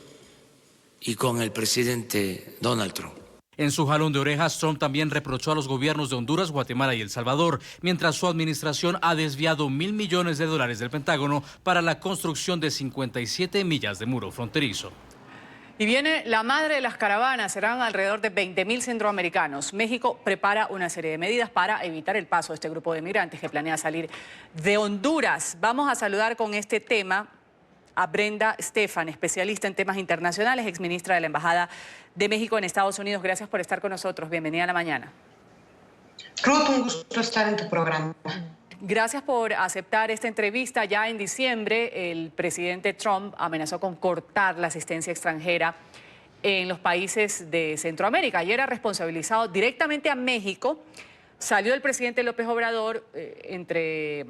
y con el presidente Donald Trump. En su jalón de orejas, Trump también reprochó a los gobiernos de Honduras, Guatemala y El Salvador, mientras su administración ha desviado $1.000 millones del Pentágono para la construcción de 57 millas de muro fronterizo. Y viene la madre de las caravanas, serán alrededor de 20.000 centroamericanos. México prepara una serie de medidas para evitar el paso de este grupo de migrantes que planea salir de Honduras. Vamos a saludar con este tema a Brenda Stefan, especialista en temas internacionales, exministra de la Embajada de México en Estados Unidos. Gracias por estar con nosotros. Bienvenida a la mañana. Ruth, un gusto estar en tu programa. Gracias por aceptar esta entrevista. Ya en diciembre, el presidente Trump amenazó con cortar la asistencia extranjera en los países de Centroamérica. Ayer ha responsabilizado directamente a México. Salió el presidente López Obrador entre,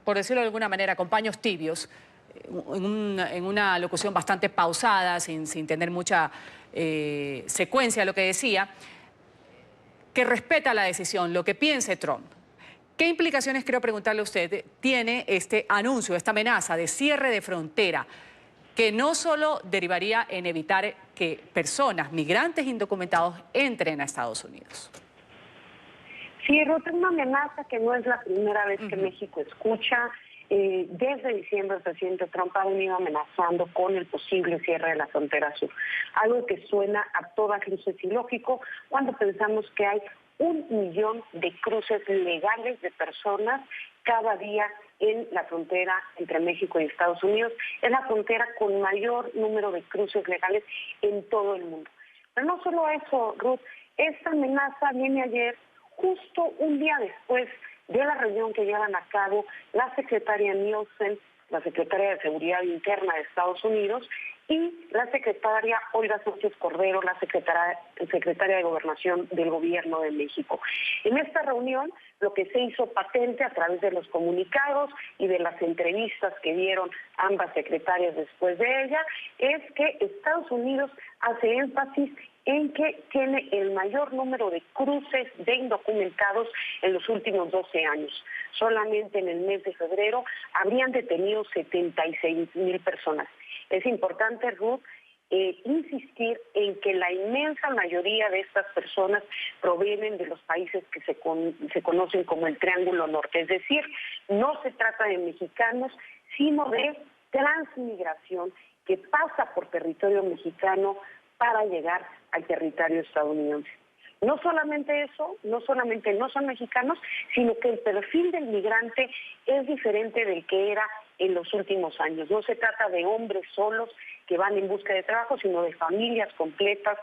por decirlo de alguna manera, con paños tibios, en una locución bastante pausada, sin tener mucha secuencia a lo que decía. que respeta la decisión, lo que piense Trump. ¿Qué implicaciones, quiero preguntarle a usted, tiene este anuncio, esta amenaza de cierre de frontera, que no solo derivaría en evitar que personas, migrantes indocumentados, entren a Estados Unidos? Sí, Ruth, es una amenaza que no es la primera vez que México escucha. Desde diciembre el presidente Trump ha venido amenazando con el posible cierre de la frontera sur. Algo que suena a todas luces ilógico cuando pensamos que hay 1 millón de cruces legales de personas cada día en la frontera entre México y Estados Unidos. Es la frontera con mayor número de cruces legales en todo el mundo. Pero no solo eso, Ruth, esta amenaza viene ayer, justo un día después de la reunión que llevan a cabo la secretaria Nielsen, la secretaria de Seguridad Interna de Estados Unidos, y la secretaria Olga Sánchez Cordero, la secretaria de Gobernación del Gobierno de México. En esta reunión, lo que se hizo patente a través de los comunicados y de las entrevistas que dieron ambas secretarias después de ella, es que Estados Unidos hace énfasis en que tiene el mayor número de cruces de indocumentados en los últimos 12 años. Solamente en el mes de febrero habrían detenido 76,000 personas. Es importante, Ruth, insistir en que la inmensa mayoría de estas personas provienen de los países que se conocen como el Triángulo Norte. Es decir, no se trata de mexicanos, sino de transmigración que pasa por territorio mexicano para llegar al territorio estadounidense. No solamente eso, no solamente no son mexicanos, sino que el perfil del migrante es diferente del que era en los últimos años. No se trata de hombres solos que van en busca de trabajo, sino de familias completas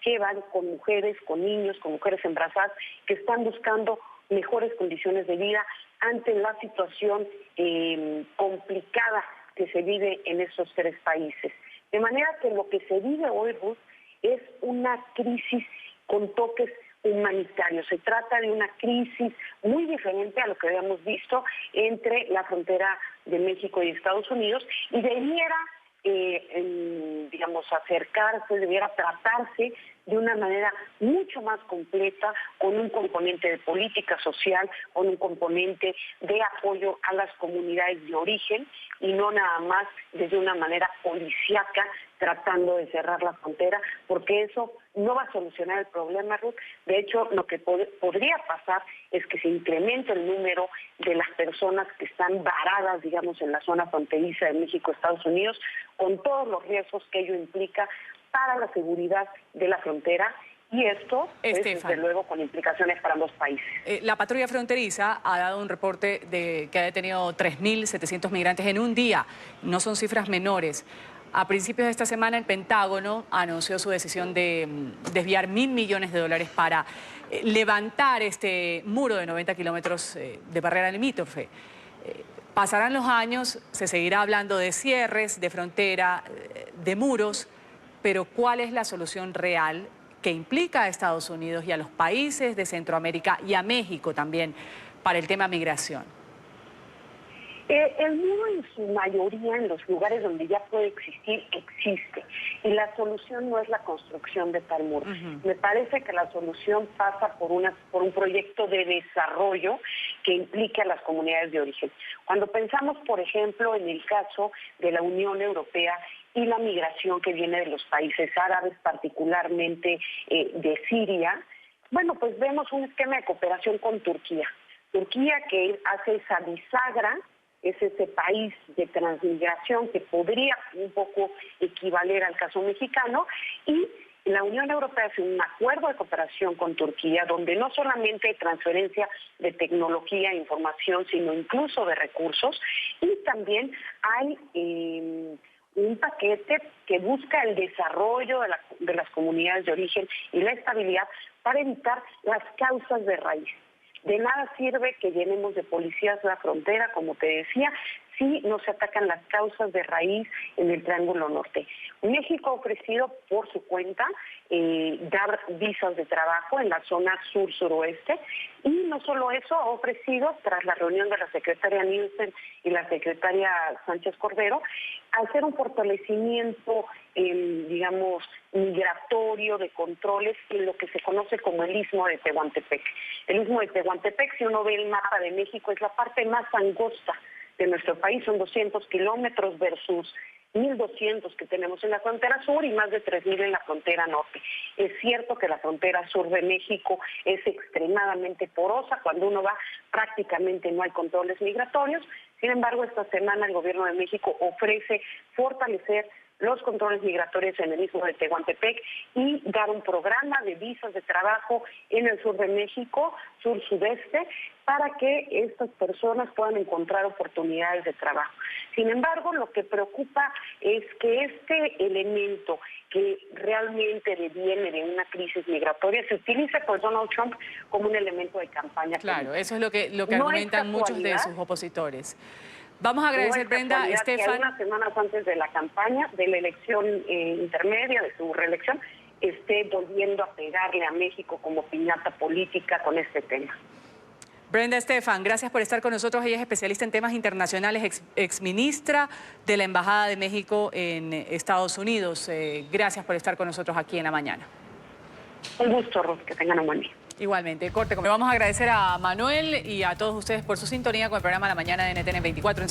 que van con mujeres, con niños, con mujeres embarazadas, que están buscando mejores condiciones de vida ante la situación complicada que se vive en estos 3 países. De manera que lo que se vive hoy, Ruth, es una crisis con toques humanitarios. Se trata de una crisis muy diferente a lo que habíamos visto entre la frontera de México y Estados Unidos, y debiera, acercarse, debiera tratarse de una manera mucho más completa, con un componente de política social, con un componente de apoyo a las comunidades de origen, y no nada más desde una manera policíaca tratando de cerrar la frontera, porque eso no va a solucionar el problema, Ruth. De hecho, lo que podría pasar es que se incremente el número de las personas que están varadas, en la zona fronteriza de México-Estados Unidos, con todos los riesgos que ello implica para la seguridad de la frontera, y esto, desde luego, con implicaciones para ambos países. La patrulla fronteriza ha dado un reporte de que ha detenido 3.700 migrantes en un día. No son cifras menores. A principios de esta semana, el Pentágono anunció su decisión de desviar $1.000 millones para levantar este muro de 90 kilómetros de barrera limítrofe. Pasarán los años, se seguirá hablando de cierres, de frontera, de muros, pero ¿cuál es la solución real que implica a Estados Unidos y a los países de Centroamérica y a México también para el tema migración? El muro en su mayoría, en los lugares donde ya puede existir, existe. Y la solución no es la construcción de tal muro. Me parece que la solución pasa por un proyecto de desarrollo que implique a las comunidades de origen. Cuando pensamos, por ejemplo, en el caso de la Unión Europea y la migración que viene de los países árabes, particularmente de Siria, pues vemos un esquema de cooperación con Turquía. Turquía, que hace esa bisagra, es ese país de transmigración que podría un poco equivaler al caso mexicano, y la Unión Europea hace un acuerdo de cooperación con Turquía, donde no solamente hay transferencia de tecnología e información, sino incluso de recursos, y también hay un paquete que busca el desarrollo de las comunidades de origen y la estabilidad para evitar las causas de raíz. De nada sirve que llenemos de policías la frontera, como te decía, si no se atacan las causas de raíz en el Triángulo Norte. México ha ofrecido por su cuenta dar visas de trabajo en la zona sur-suroeste, y no solo eso, ha ofrecido, tras la reunión de la secretaria Nielsen y la secretaria Sánchez Cordero, hacer un fortalecimiento, digamos, migratorio de controles en lo que se conoce como el Istmo de Tehuantepec. El Istmo de Tehuantepec, si uno ve el mapa de México, es la parte más angosta de nuestro país, son 200 kilómetros versus 1.200 que tenemos en la frontera sur y más de 3.000 en la frontera norte. Es cierto que la frontera sur de México es extremadamente porosa, cuando uno va prácticamente no hay controles migratorios. Sin embargo, esta semana el gobierno de México ofrece fortalecer los controles migratorios en el Istmo de Tehuantepec y dar un programa de visas de trabajo en el sur de México, sur-sudeste, para que estas personas puedan encontrar oportunidades de trabajo. Sin embargo, lo que preocupa es que este elemento que realmente deviene de una crisis migratoria se utilice por Donald Trump como un elemento de campaña. Claro, eso es lo que argumentan muchos de sus opositores. Vamos a agradecer, Brenda, Estefan. Que unas semanas antes de la campaña, de la elección intermedia, de su reelección, esté volviendo a pegarle a México como piñata política con este tema. Brenda Estefan, gracias por estar con nosotros. Ella es especialista en temas internacionales, exministra de la Embajada de México en Estados Unidos. Gracias por estar con nosotros aquí en la mañana. Un gusto, Ruth, que tengan un buen día. Igualmente, corte. Vamos a agradecer a Manuel y a todos ustedes por su sintonía con el programa La Mañana de NTN 24.